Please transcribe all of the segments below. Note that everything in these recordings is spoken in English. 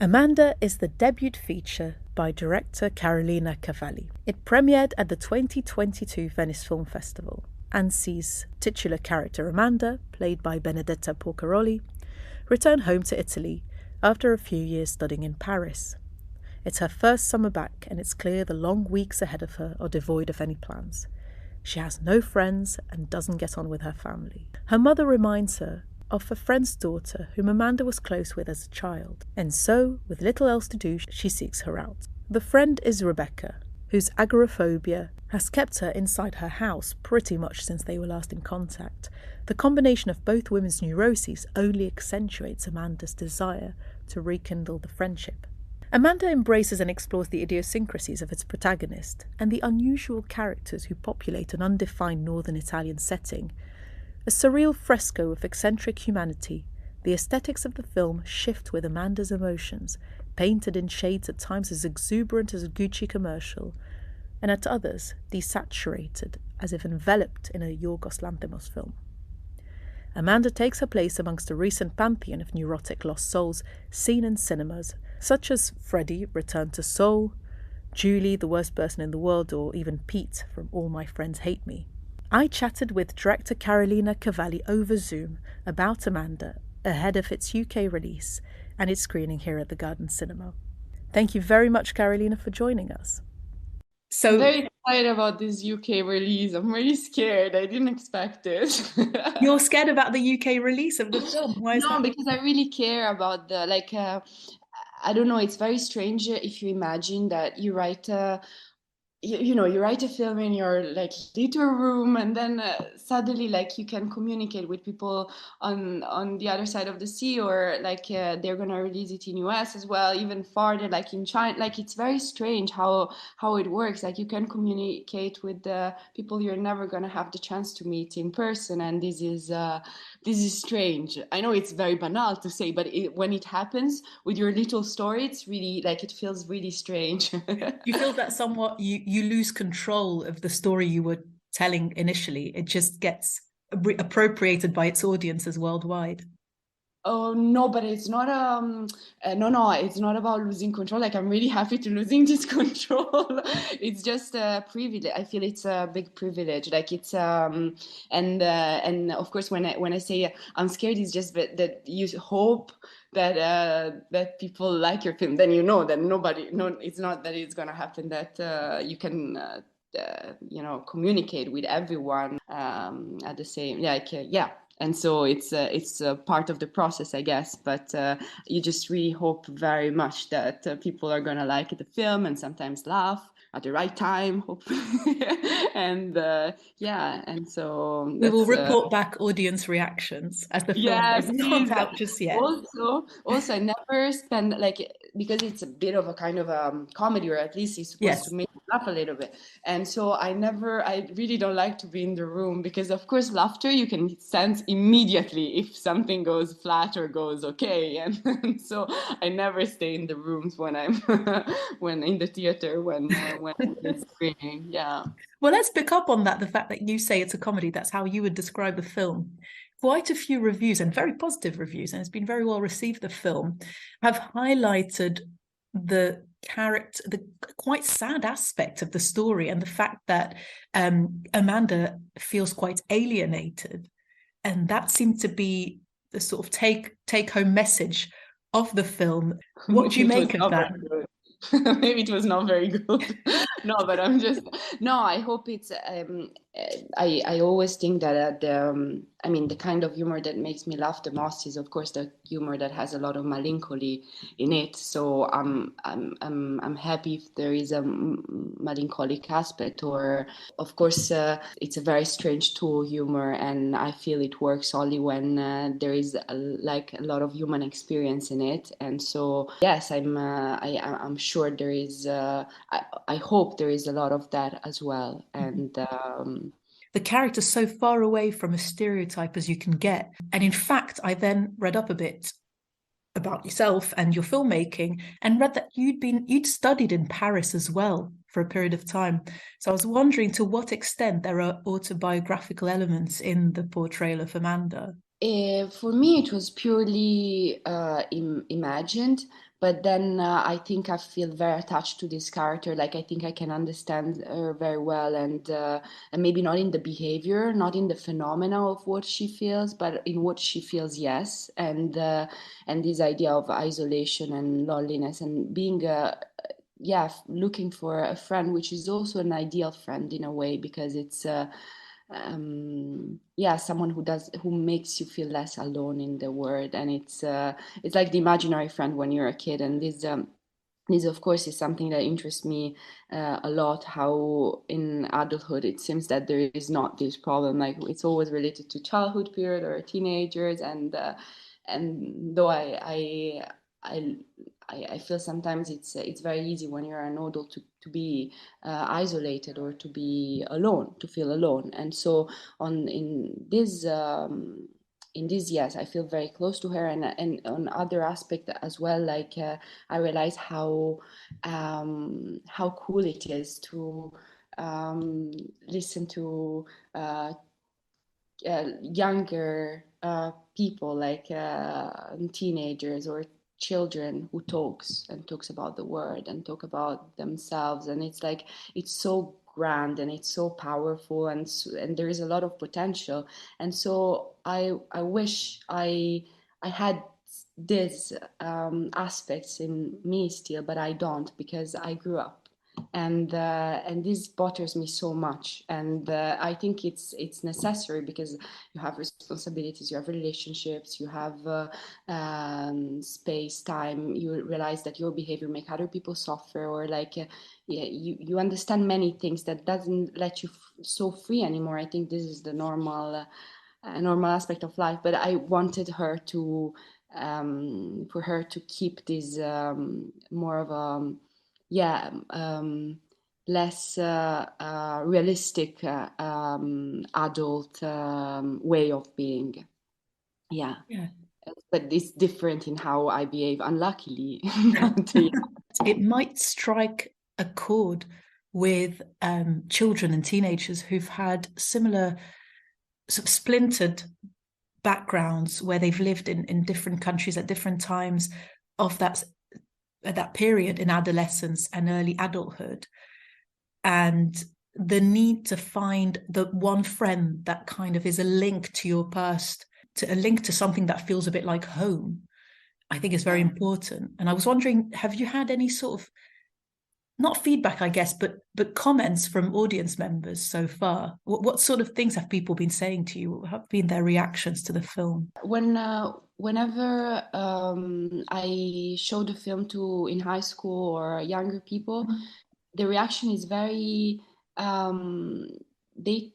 Amanda is the debut feature by director Carolina Cavalli. It premiered at the 2022 Venice Film Festival and sees titular character Amanda, played by Benedetta Porcaroli, return home to Italy after a few years studying in Paris. It's her first summer back, and it's clear the long weeks ahead of her are devoid of any plans. She has no friends and doesn't get on with her family. Her mother reminds her of a friend's daughter whom Amanda was close with as a child, and so, with little else to do, she seeks her out. The friend is Rebecca, whose agoraphobia has kept her inside her house pretty much since they were last in contact. The combination of both women's neuroses only accentuates Amanda's desire to rekindle the friendship. Amanda embraces and explores the idiosyncrasies of its protagonist and the unusual characters who populate an undefined northern Italian setting. A surreal fresco of eccentric humanity, the aesthetics of the film shift with Amanda's emotions, painted in shades at times as exuberant as a Gucci commercial, and at others desaturated, as if enveloped in a Yorgos Lanthimos film. Amanda takes her place amongst a recent pantheon of neurotic lost souls seen in cinemas, such as Freddie, Return to Seoul, Julie, The Worst Person in the World, or even Pete from All My Friends Hate Me. I chatted with director Carolina Cavalli over Zoom about Amanda ahead of its UK release and its screening here at the Garden Cinema. Thank you very much, Carolina, for joining us. I'm very excited about this UK release. I'm really scared. I didn't expect it. You're scared about the UK release of the film? Why is that? No, because I really care about I don't know, it's very strange if you imagine that you write you write a film in your like little room, and then suddenly like you can communicate with people on the other side of the sea, or like they're gonna release it in US as well, even farther, like in China. Like it's very strange how it works. Like you can communicate with the people you're never gonna have the chance to meet in person, and this is strange. I know it's very banal to say, but when it happens with your little story, it's really like it feels really strange. You feel that somewhat you lose control of the story you were telling initially. It just gets appropriated by its audiences worldwide. Oh no, but it's not no, it's not about losing control. Like I'm really happy to losing this control. It's just a privilege. I feel it's a big privilege. Like it's and of course when I say I'm scared, it's just that you hope that people like your film. Then you know that it's not that it's gonna happen, that you can communicate with everyone at the same, yeah. And so it's a part of the process, I guess. But you just really hope very much that people are gonna like the film and sometimes laugh at the right time, hopefully. And and so we will report back audience reactions as the film hasn't come out just yet. Also, I never spend because it's a bit of a kind of comedy, or at least it's supposed to make you laugh a little bit. And so I really don't like to be in the room, because of course laughter you can sense immediately if something goes flat or goes okay. And so I never stay in the rooms when I'm when in the theater when it's screening. Yeah. Well, let's pick up on that, the fact that you say it's a comedy. That's how you would describe the film. Quite a few reviews, and very positive reviews, and it's been very well received, the film, have highlighted the character, the quite sad aspect of the story, and the fact that Amanda feels quite alienated. And that seemed to be the sort of take-home message of the film. What do you make of that? Maybe it was not very good. No, but I hope it's I always think that the kind of humor that makes me laugh the most is of course the humor that has a lot of melancholy in it. So I'm happy if there is a melancholic aspect, or of course it's a very strange tool, humor, and I feel it works only when there is a lot of human experience in it. And so yes, I'm sure there is I hope there is a lot of that as well. And the character's so far away from a stereotype as you can get. And in fact, I then read up a bit about yourself and your filmmaking, and read that you'd studied in Paris as well for a period of time. So I was wondering to what extent there are autobiographical elements in the portrayal of Amanda. For me, it was purely imagined. but then I think I feel very attached to this character. Like I think I can understand her very well, and maybe not in the behavior, not in the phenomena of what she feels, but in what she feels, yes. And this idea of isolation and loneliness and being yeah, looking for a friend, which is also an ideal friend in a way, because it's yeah, someone who makes you feel less alone in the world. And it's like the imaginary friend when you're a kid. And this of course is something that interests me a lot, how in adulthood it seems that there is not this problem, like it's always related to childhood period or teenagers. And though I I feel sometimes it's very easy when you're an adult to be isolated or to be alone, to feel alone. And so on in this, yes, I feel very close to her. And on other aspect as well, like I realize how cool it is to listen to uh, younger people, like teenagers or children, who talks about the world and talk about themselves. And it's like it's so grand and it's so powerful, and there is a lot of potential. And so I wish I had these aspects in me still, but I don't, because I grew up. And this bothers me so much. And I think it's necessary, because you have responsibilities, you have relationships, you have space, time. You realize that your behavior make other people suffer, or like yeah, you understand many things that doesn't let you so free anymore. I think this is the normal aspect of life. But I wanted her to for her to keep this more of a yeah less realistic adult way of being. Yeah. Yeah. But it's different in how I behave, unluckily. It might strike a chord with children and teenagers who've had similar sort of splintered backgrounds, where they've lived in different countries at different times of that period in adolescence and early adulthood, and the need to find the one friend that kind of is a link to your past, to a link to something that feels a bit like home, I think is very important. And I was wondering, have you had any sort of, not feedback, I guess, but comments from audience members so far? What sort of things have people been saying to you? What have been their reactions to the film? Whenever I show the film to in high school or younger people, the reaction is very um, they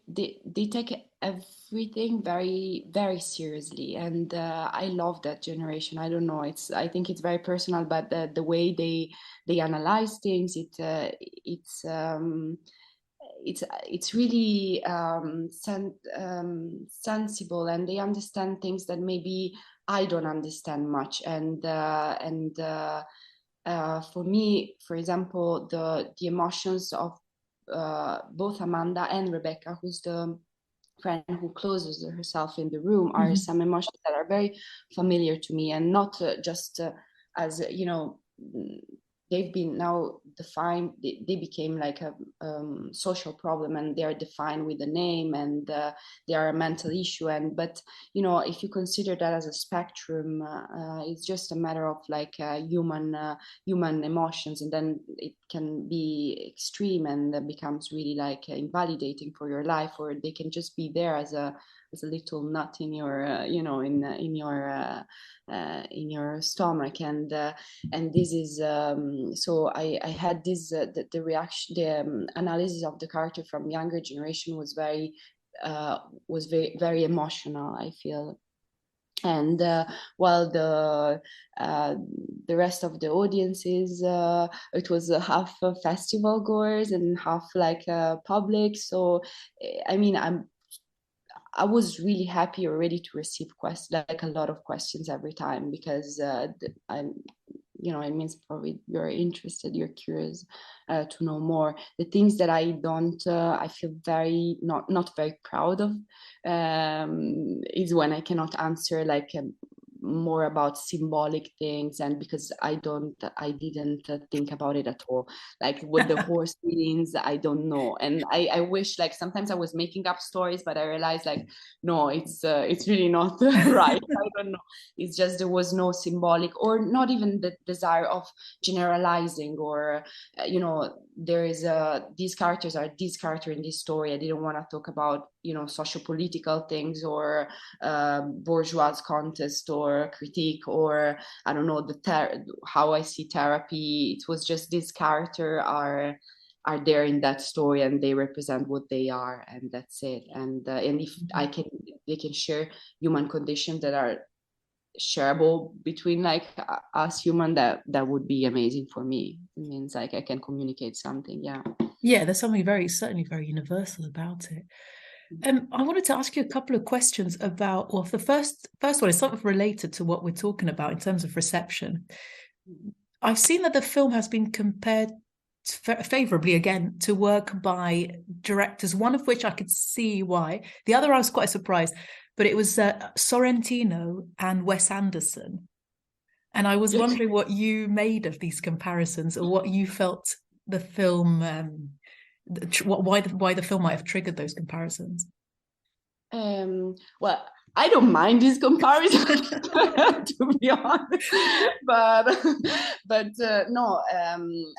take everything very very seriously. And I love that generation. I don't know, I think it's very personal, but the way they analyze things, it's really sensible, and they understand things that maybe I don't understand much. And for me, for example, the emotions of both Amanda and Rebecca, who's the friend who closes herself in the room, are some emotions that are very familiar to me, and not just as you know, they've been now defined. They became like a social problem, and they are defined with a name, and they are a mental issue. And but you know, if you consider that as a spectrum, it's just a matter of like human emotions, and then it can be extreme and becomes really like invalidating for your life, or they can just be there as a little nut in your in your stomach. And this is so I had this the reaction, the analysis of the character from younger generation was very emotional, I feel. And while the rest of the audiences, it was half festival goers and half like public. So I mean, I was really happy already to receive questions, like a lot of questions every time, because I'm, you know, it means probably you're interested, you're curious to know more. The things that I don't, I feel very not very proud of, is when I cannot answer like more about symbolic things, and because I didn't think about it at all, like what the horse means, I don't know. And I wish, like, sometimes I was making up stories, but I realized, like, no, it's really not right. I don't know, it's just there was no symbolic, or not even the desire of generalizing, or there is these characters are this character in this story. I didn't want to talk about socio-political things, or bourgeois contest, or critique, or I don't know, how I see therapy. It was just this character are there in that story, and they represent what they are, and that's it. And if they can share human conditions that are shareable between, like, us human, that would be amazing for me. It means, like, I can communicate something. Yeah, there's something certainly very universal about it. I wanted to ask you a couple of questions about, well, the first one is sort of related to what we're talking about in terms of reception. I've seen that the film has been compared favorably, again, to work by directors, one of which I could see why. The other, I was quite surprised, but it was Sorrentino and Wes Anderson. And I was wondering what you made of these comparisons, or what you felt the film, why the film might have triggered those comparisons. Well, I don't mind this comparison, to be honest, but no,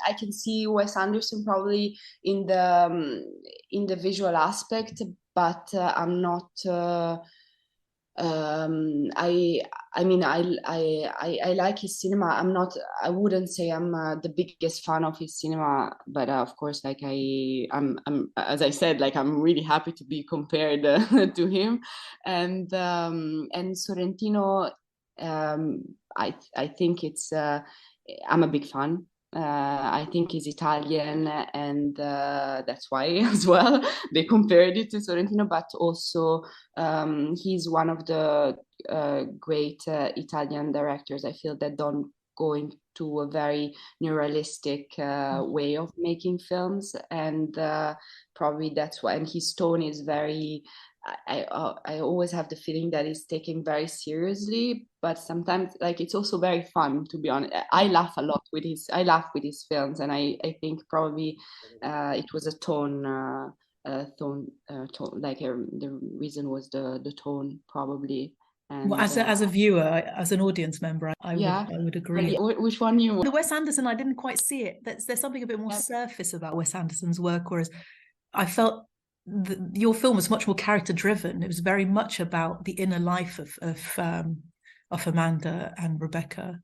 I can see Wes Anderson probably in the visual aspect, but I'm not. I mean, I like his cinema. I wouldn't say I'm the biggest fan of his cinema, but of course, like, I'm as I said, like, I'm really happy to be compared to him. And Sorrentino, I think I'm a big fan. I think he's Italian, and that's why as well they compared it to Sorrentino. But also, he's one of the great Italian directors, I feel, that don't go into a very neuralistic way of making films, and probably that's why. And his tone is very. I always have the feeling that he's taken very seriously, but sometimes, like, it's also very fun, to be honest. I laugh a lot with his films, and I think probably it was a tone. Tone, like, the reason was the tone, probably. And well, as a viewer, as an audience member, I would agree. Which one you? The Wes Anderson, I didn't quite see it. There's something a bit more surface about Wes Anderson's work, whereas I felt your film was much more character driven. It was very much about the inner life of Amanda and Rebecca.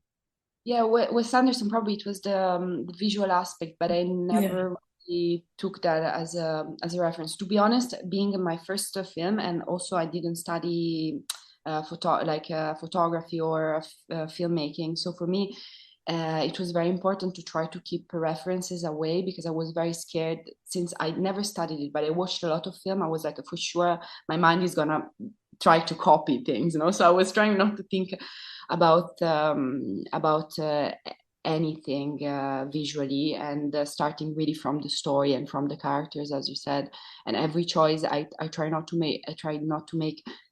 Yeah, Wes Anderson, probably it was the visual aspect, but I never really took that as a reference. To be honest, being my first film, and also I didn't study photography or filmmaking. So for me, it was very important to try to keep references away, because I was very scared, since I never studied it, but I watched a lot of film. I was like, for sure, my mind is gonna try to copy things, So I was trying not to think about anything visually, and starting really from the story and from the characters, as you said. And every choice, I try not to make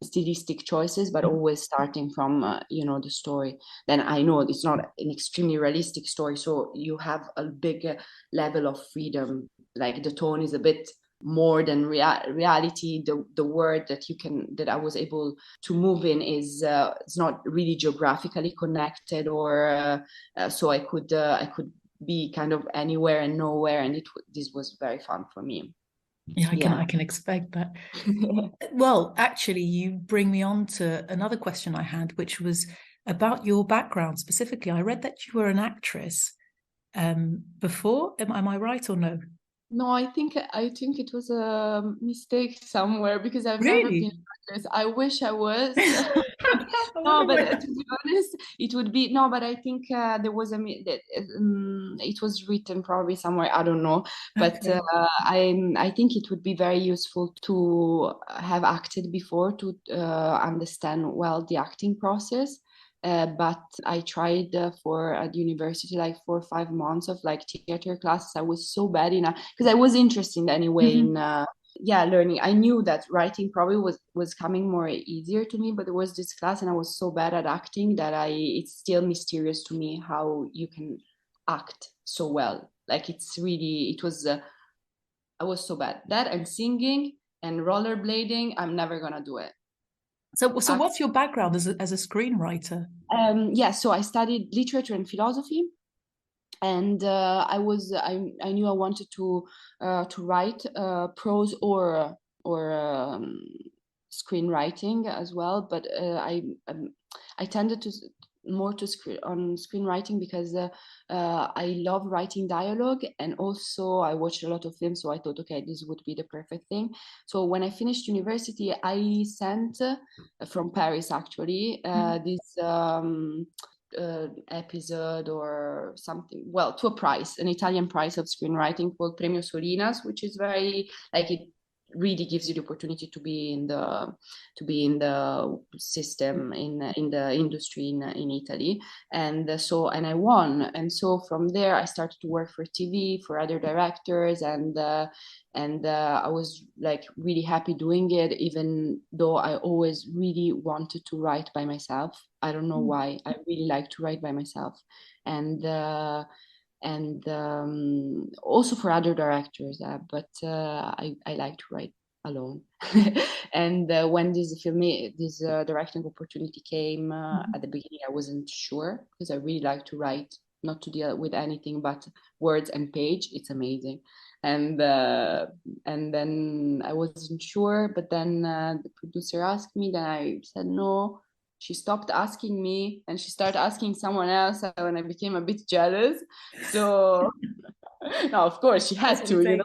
stylistic choices, but always starting from the story. Then I know it's not an extremely realistic story, so you have a big level of freedom. Like, the tone is a bit more than reality. The word that I was able to move in is it's not really geographically connected, or so I could be kind of anywhere and nowhere, and this was very fun for me. Yeah, I can expect that. Well, actually, you bring me on to another question I had, which was about your background specifically. I read that you were an actress before. Am I right or no? No, I think it was a mistake somewhere, because I've never Really? been an actress. I wish I was. No, but to be honest, it would be no. But I think there was it was written probably somewhere. I don't know, but Okay. I think it would be very useful to have acted before, to understand well the acting process. But I tried at the university, like 4 or 5 months of, like, theater classes. I was so bad in because I was interested anyway in learning. I knew that writing probably was coming more easier to me, but there was this class and I was so bad at acting that it's still mysterious to me how you can act so well. Like I was so bad. That and singing and rollerblading, I'm never gonna do it. So what's your background as a screenwriter? So I studied literature and philosophy, and I knew I wanted to write prose or screenwriting as well, but I tended to more to on screenwriting because I love writing dialogue, and also I watched a lot of films, so I thought, okay, this would be the perfect thing. So when I finished university, I sent from Paris actually this episode or something, well, to a prize, an Italian prize of screenwriting called Premio Solinas, which is very like it really gives you the opportunity to be in the system in the industry in Italy, and I won, and so from there I started to work for TV for other directors, and I was like really happy doing it, even though I always really wanted to write by myself. I don't know why. I really like to write by myself, and also for other directors, but I like to write alone. And when this directing opportunity came at the beginning, I wasn't sure because I really like to write, not to deal with anything but words and page. It's amazing. And then I wasn't sure, but then the producer asked me, then I said no. She stopped asking me and she started asking someone else, and I became a bit jealous. So no, of course she had to,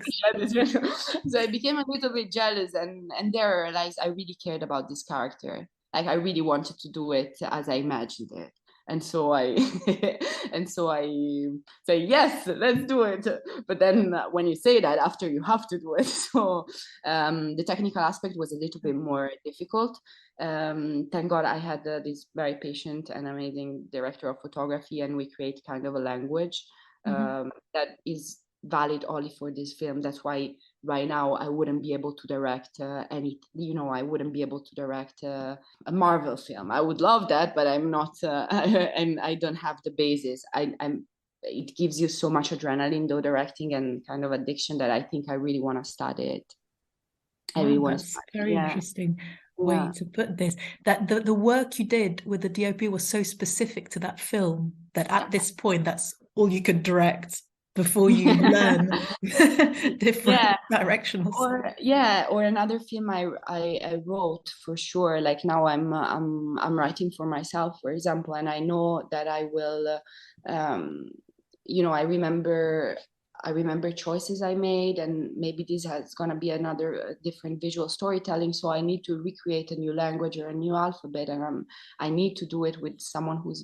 So I became a little bit jealous, and there I realized I really cared about this character. Like I really wanted to do it as I imagined it. And so I say yes, let's do it. But then when you say that, after you have to do it. So the technical aspect was a little bit more difficult. Thank God I had this very patient and amazing director of photography, and we create kind of a language that is valid only for this film. That's why right now I wouldn't be able to direct I wouldn't be able to direct a Marvel film. I would love that, but I'm not and I don't have the basis. It gives you so much adrenaline though, directing, and kind of addiction, that I think I really want to study it. I really want to That's study. very interesting way to put this. That the work you did with the DOP was so specific to that film that at this point that's all you could direct before you learn different directions. Or another film I wrote for sure. Like now I'm writing for myself, for example, and I know that I will. I remember choices I made, and maybe this has gonna be another different visual storytelling. So I need to recreate a new language or a new alphabet, and I need to do it with someone who's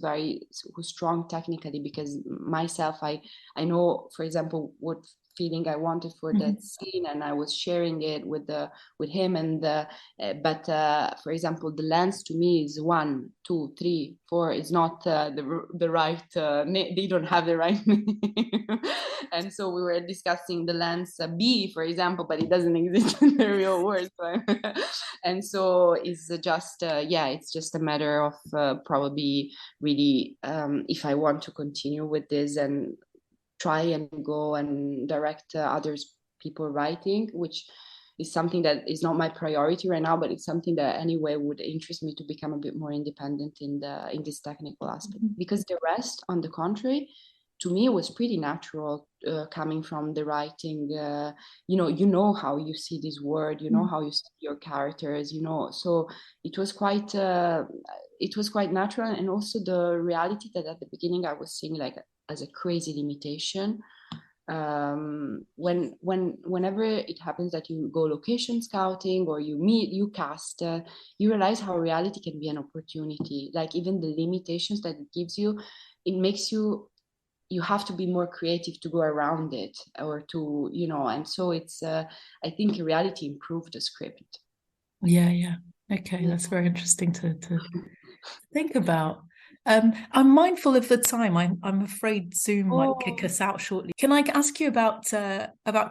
strong technically, because myself, I know, for example, what feeling I wanted for that scene, and I was sharing it with him, and but for example, the lens to me is 1, 2, 3, 4 is not the right they don't have the right name. And so we were discussing the lens B, for example, but it doesn't exist in the real world. And so it's just it's just a matter of probably really if I want to continue with this and try and go and direct others people writing, which is something that is not my priority right now, but it's something that anyway would interest me to become a bit more independent in this technical aspect. Because the rest, on the contrary, to me was pretty natural, coming from the writing. You know how you see this word, you know how you see your characters, so it was quite natural. And also the reality that at the beginning I was seeing like as a crazy limitation. Whenever it happens that you go location scouting or you cast, you realize how reality can be an opportunity. Like even the limitations that it gives you, it makes you have to be more creative to go around it, or to and so it's I think reality improved the script. Okay, that's very interesting to think about. I'm mindful of the time. I'm afraid Zoom might kick Oh, us out shortly. Can I ask you about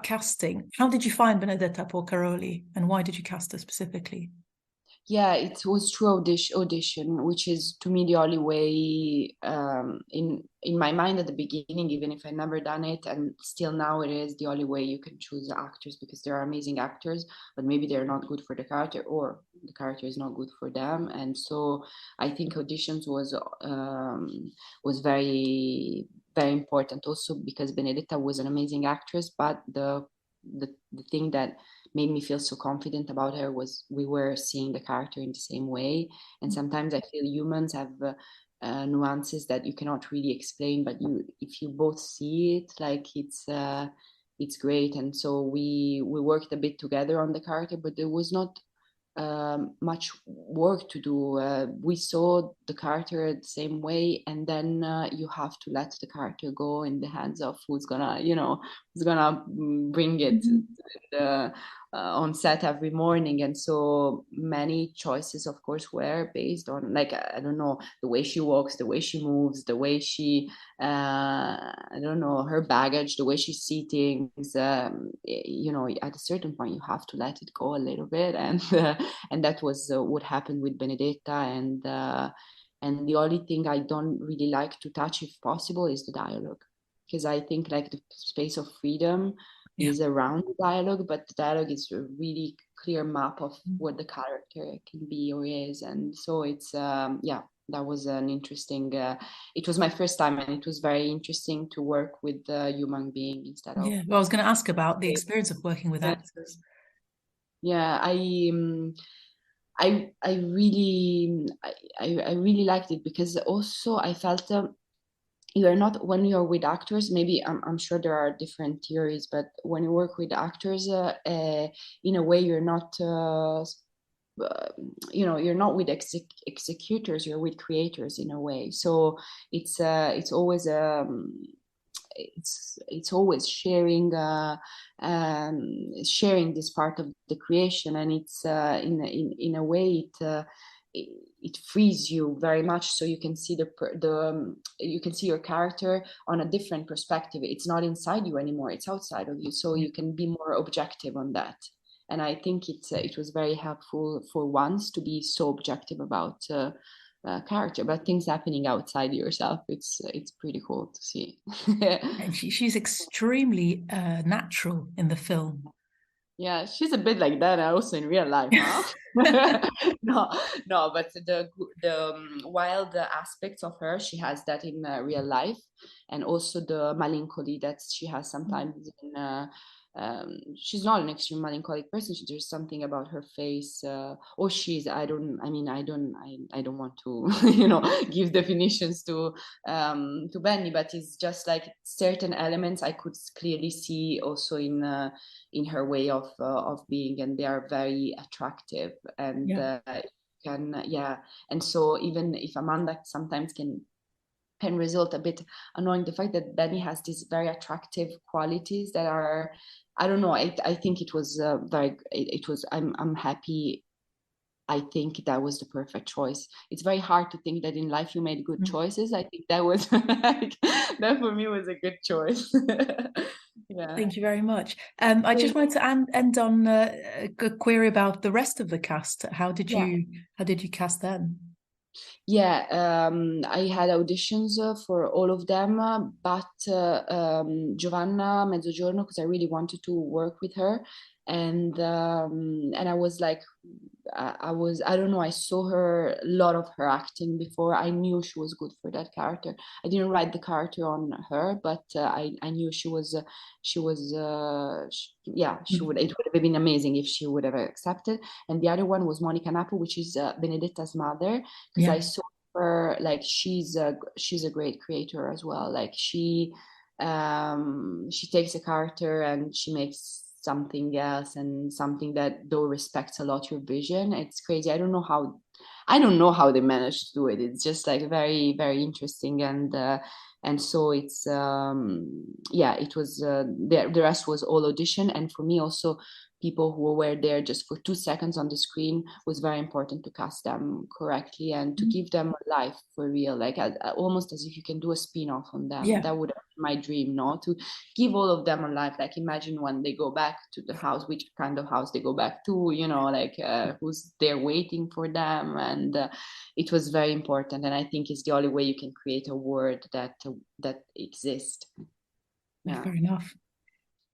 casting? How did you find Benedetta Porcaroli, and why did you cast her specifically? yeah, it was through audition, which is to me the only way, in my mind at the beginning, even if I never done it, and still now it is the only way you can choose actors, because there are amazing actors, but maybe they're not good for the character, or the character is not good for them. And so I think auditions was very important, also because Benedetta was an amazing actress, but the thing that made me feel so confident about her was we were seeing the character in the same way. And sometimes I feel humans have nuances that you cannot really explain, but if you both see it, like it's great. And so we worked a bit together on the character, but there was not much work to do. We saw the character the same way, and then you have to let the character go in the hands of who's gonna bring it Mhm. uh, on set every morning. And so many choices, of course, were based on, like, I don't know, the way she walks, the way she moves, the way she I don't know, her baggage, the way she's sitting. At a certain point, you have to let it go a little bit, and that was what happened with Benedetta. And the only thing I don't really like to touch, if possible, is the dialogue, because I think like the space of freedom Yeah. is around the dialogue, but the dialogue is a really clear map of what the character can be or is. And so it's yeah, that was an interesting it was my first time, and it was very interesting to work with a human being instead of Yeah. Well, I was going to ask about the experience of working with yeah. actors. Yeah, I really I really liked it, because also I felt you are not, when you're with actors, maybe I'm sure there are different theories, but when you work with actors, in a way you're not uh, you're not with executors, you're with creators in a way. So it's always it's always sharing this part of the creation, and it's in a way it frees you very much, so you can see you can see your character on a different perspective. It's not inside you anymore, it's outside of you, so Yeah. you can be more objective on that. And I think it was very helpful for once to be so objective about character, but things happening outside yourself. It's pretty cool to see. And she's extremely natural in the film. Yeah, she's a bit like that also in real life, huh? No, no, but the wild aspects of her, she has that in real life, and also the melancholy that she has sometimes in. She's not an extreme melancholic person. There's something about her face, or she's. I don't. I mean, I don't want to, give definitions to Benny, but it's just like certain elements I could clearly see also in her way of being, and they are very attractive. And Yeah. can yeah. And so even if Amanda sometimes can result a bit annoying, the fact that Benny has these very attractive qualities that are, I don't know, I think it was it was, I'm happy. I think that was the perfect choice. It's very hard to think that in life you made good Mm. choices. I think that was like, that for me was a good choice. Yeah. Thank you very much. I just wanted to end on a query about the rest of the cast. Yeah. How did you cast them? Yeah, I had auditions for all of them, but Giovanna Mezzogiorno, because I really wanted to work with her, and I was like, I don't know, I saw her, a lot of her acting before. I knew she was good for that character. I didn't write the character on her, but I knew yeah, she Mm. would. It would have been amazing if she would have accepted. And the other one was Monica Napo, which is Benedetta's mother, because Yeah. I saw her, like, she's a great creator as well. Like she takes a character and she makes something else, and something that though respects a lot your vision. It's crazy. I don't know how they managed to do it. It's just like very, very interesting. And so it's yeah, it was the rest was all audition. And for me also, people who were there just for 2 seconds on the screen was very important to cast them correctly and to give them a life for real, like almost as if you can do a spin-off on them. Yeah. That would have been my dream, no, to give all of them a life. Like imagine when they go back to the house, which kind of house they go back to, you know, like who's there waiting for them. And it was very important, and I think it's the only way you can create a world that exists. Yeah, Yeah. fair enough.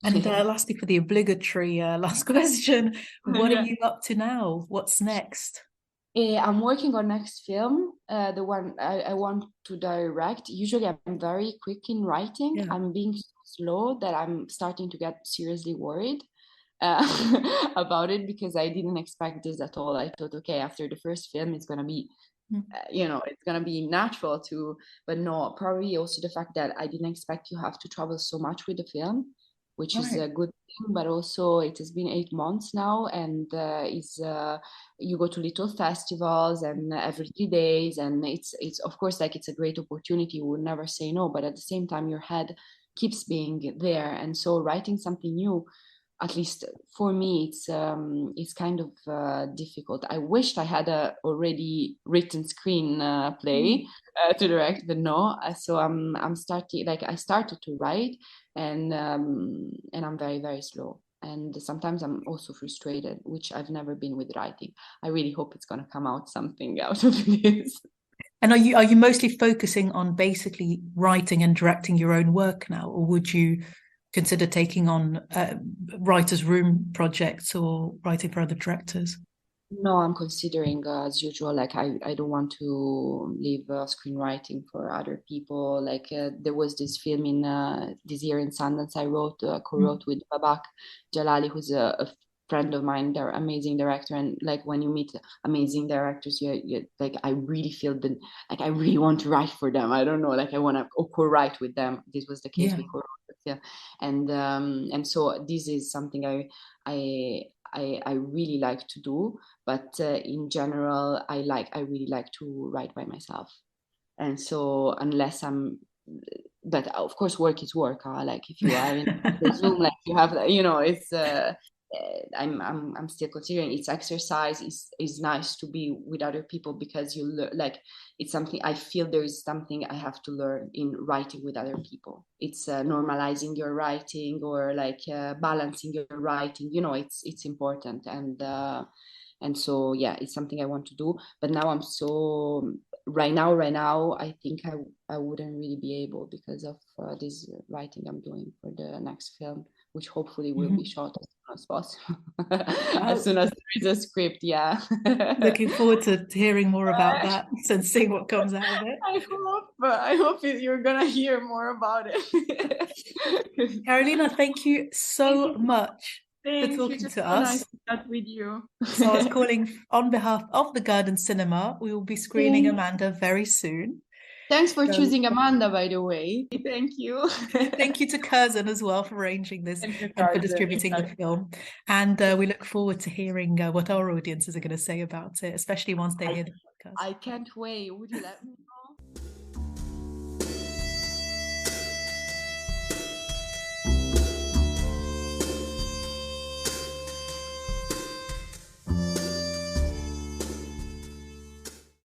And lastly, for the obligatory last question, what are Yeah. you up to now? What's next? I'm working on next film, the one I want to direct. Usually, I'm very quick in writing. Yeah. I'm being so slow that I'm starting to get seriously worried about it, because I didn't expect this at all. I thought, okay, after the first film, it's gonna be, you know, it's gonna be natural to, but no, probably also the fact that I didn't expect you have to travel so much with the film, which is Right. a good thing. But also, it has been 8 months now, and is you go to little festivals and every 3 days, and it's of course like it's a great opportunity. You would never say no, but at the same time, your head keeps being there, and so writing something new, at least for me, it's kind of difficult. I wished I had a already written screen play to direct, but no. So I'm starting, like I started to write, and I'm very very slow. And sometimes I'm also frustrated, which I've never been with writing. I really hope it's gonna come out something out of this. And are you mostly focusing on basically writing and directing your own work now, or would you consider taking on writers' room projects or writing for other directors? No, I'm considering as usual. Like I don't want to leave screenwriting for other people. Like there was this film in this year in Sundance I wrote, co-wrote with Babak Jalali, who's a friend of mine. They're amazing director, and like when you meet amazing directors, you like I really feel that like I really want to write for them. I don't know, like I want to co-write with them. This was the case. Yeah. We co-wrote, yeah, and so this is something I I really like to do. But in general, I really like to write by myself. And so unless I'm, but of course work is work, huh? Like if you are in the Zoom, like you have, you know, it's I'm still considering it's exercise. Is nice to be with other people, because you learn, like it's something I feel there is something I have to learn in writing with other people. It's normalizing your writing, or like balancing your writing, you know, it's important. And so yeah, it's something I want to do. But now I'm so right now I think I wouldn't really be able, because of this writing I'm doing for the next film, which hopefully will be shot as soon as possible. As Wow. soon as there is a script, yeah. Looking forward to hearing more about that and seeing what comes out of it. I hope you're gonna hear more about it. Carolina, thank you so much for Thank you. talking Just to so nice us. to chat with you. So I was calling on behalf of the Garden Cinema. We will be screening Thanks. Amanda very soon. Thanks for So choosing Amanda, by the way. Thank you. thank you to Curzon as well for arranging this Thank you, and for Carson. distributing the film. And we look forward to hearing what our audiences are going to say about it, especially once they hear the podcast. I can't wait. Would you let me?